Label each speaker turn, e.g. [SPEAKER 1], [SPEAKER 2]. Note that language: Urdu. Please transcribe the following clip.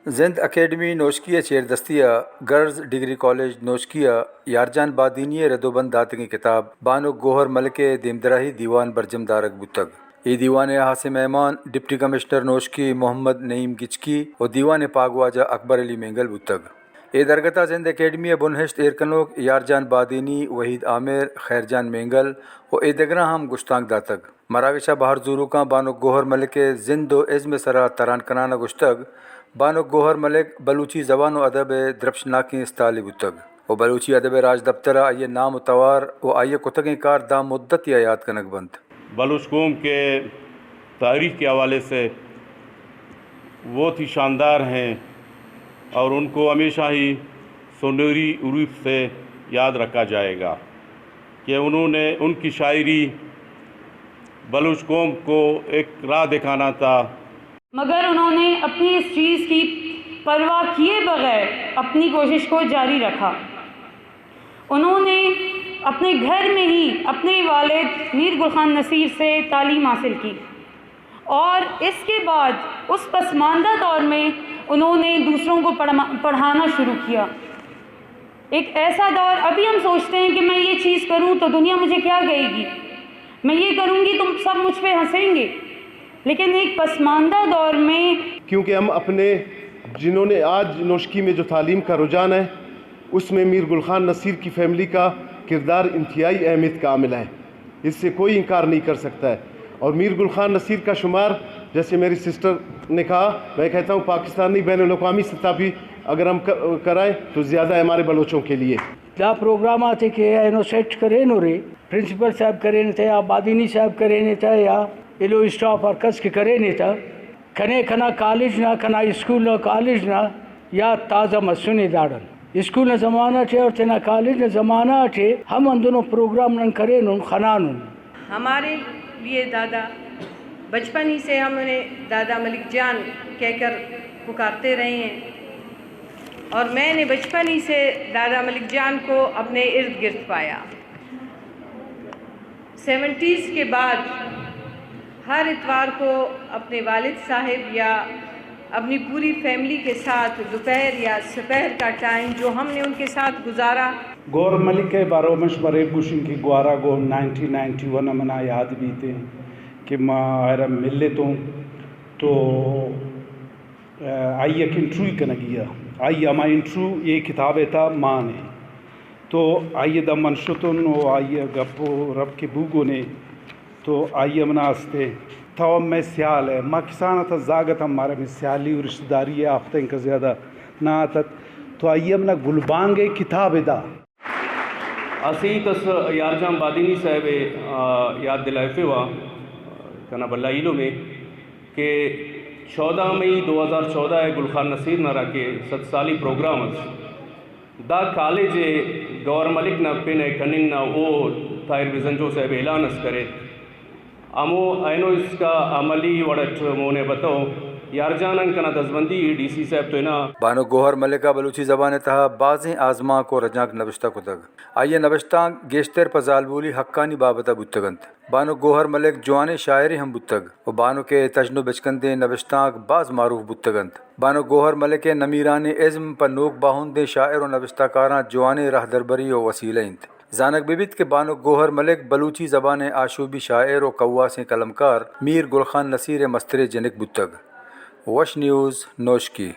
[SPEAKER 1] زند اکیڈمی نوشکیہ چیر دستیہ گرلز ڈگری کالج نوشکیہ یارجان بادینی ردوبند داتگی کتاب بانو گوہر ملکے دیمدراہی دیوان برجم دارک بتگ یہ دیوان حاسم ایمان ڈپٹی کمشنر نوشکی محمد نعیم گچکی و دیوان پاگواجہ اکبر علی مینگل بتگ یہ درگتہ زند اکیڈمی بنہشت ایرکنوک یارجان بادینی وحید عامر خیرجان مینگل و اے دگراں ہم گشتانگ داتگ مراگشہ بہر زوروکاں بانو گوہر ملکے زند و عزم سرا تران کنانہ گشتگ بانو گوہر ملک بلوچی زبان و ادب درپشناکی استعلی بتگ و بلوچی ادب راج دفترہ آئیے نام و توار و آئیے کتگیں کار دام مدت یا یاد کنک بند۔
[SPEAKER 2] بلوچ قوم کے تاریخ کے حوالے سے بہت ہی شاندار ہیں اور ان کو ہمیشہ ہی سنہری عروج سے یاد رکھا جائے گا کہ انہوں نے ان کی شاعری بلوچ قوم کو ایک راہ دکھانا تھا،
[SPEAKER 3] مگر انہوں نے اپنی اس چیز کی پرواہ کیے بغیر اپنی کوشش کو جاری رکھا۔ انہوں نے اپنے گھر میں ہی اپنے والد میر گل خان نصیر سے تعلیم حاصل کی اور اس کے بعد اس پسماندہ دور میں انہوں نے دوسروں کو پڑھانا شروع کیا۔ ایک ایسا دور، ابھی ہم سوچتے ہیں کہ میں یہ چیز کروں تو دنیا مجھے کیا کہے گی، میں یہ کروں گی تم سب مجھ پہ ہنسیں گے، لیکن ایک پسماندہ دور میں
[SPEAKER 4] کیونکہ ہم اپنے جنہوں نے آج نوشکی میں جو تعلیم کا رجحان ہے اس میں میر گل خان نصیر کی فیملی کا کردار انتہائی اہمیت کا عامل ہے، اس سے کوئی انکار نہیں کر سکتا ہے۔ اور میر گل خان نصیر کا شمار جیسے میری سسٹر نے کہا، میں کہتا ہوں پاکستانی بین الاقوامی سطح بھی اگر ہم کرائیں تو زیادہ ہے ہمارے بلوچوں کے لیے۔
[SPEAKER 5] کیا پروگرام آتے کہ اینو سیٹ کرے نو رے پرنسپل صاحب کرے نہیں تھے یا بادینی صاحب کرے نہیں تھا یا ایلو اسٹاف اور کس کے کرے نہیں تھا کھنے کھنا کالج نہ کھنا اسکول نہ کالج نہ یا تازہ مسنے داڑن اسکول نہ زمانہ تھے اور تینا کالج نہ زمانہ تھے ہم ان دونوں پروگرام نہ کرے نو خنان
[SPEAKER 6] ہمارے لیے دادا بچپن ہی سے ہم انہیں دادا ملک جان کہہ کر پکارتے رہے ہیں اور میں نے بچپن ہی سے دادا ملک جان کو اپنے ارد گرد پایا۔ 70s کے بعد ہر اتوار کو اپنے والد صاحب یا اپنی پوری فیملی کے ساتھ دوپہر یا سپہر کا ٹائم جو ہم نے ان کے ساتھ گزارا۔
[SPEAKER 7] گور ملک کے بارو مشورے گوشن کی گوارا گو 1991 منا یاد بھی تھے کہ میں مل لیتا ہوں تو آئی ایک انٹروی کا نگیا آئی ہمارا انٹرویو یہ کتاب تھا ماں نے تو آئیے دا منشتن و آئیے گپو رب کے بوگو نے تو آئیے مناستے تھا میں سیال ہے ماں کسانہ تھا زاگت ہمارے میں سیالی و رشتہ داری ہے آفتہ ان کا زیادہ نہ آتا تو آئیے منا گلبانگ کتاب دا
[SPEAKER 8] اسی کس یارجان بادینی صاحب یاد دلائے فیوا کنا بلائیلو میں کہ 14 مئی 2014 ہے گلخان نصیر نہ رکھے 7 سالی پروگرامز دا کالج گور ملک نہ پن کننگ نہ وہ طاہر وزنجو صاحب اعلان اس کرے امو اینو اس کا عملی وڑٹ مونے بتاؤ یارجانن کنا دزبندی ڈی سی صاحب تو نا
[SPEAKER 1] بانو گوہر ملکہ بلوچی زبان تہا بازیں آزماں کو رجانک نوشتہ کتگ آئیے نوشتانگ گیشتر پزال بولی حقانی بابتہ بتگنت بانو گوہر ملک جوانے شاعری ہم بتگ و بانو کے تجنو بچکندے نوشتانگ باز معروف بتگنت بانو گوہر ملک نمیران عزم پر نوک باہندے شاعر و نوشتہ کاراں جوانے راہ دربری و وسیلہ انت زانک بیبت کے بانو گوہر ملک بلوچی زبان آشوبی شاعر و قواسیں قلمکار میر گل خان نصیر مستر جنک بتگ وش نیوز نوشکی۔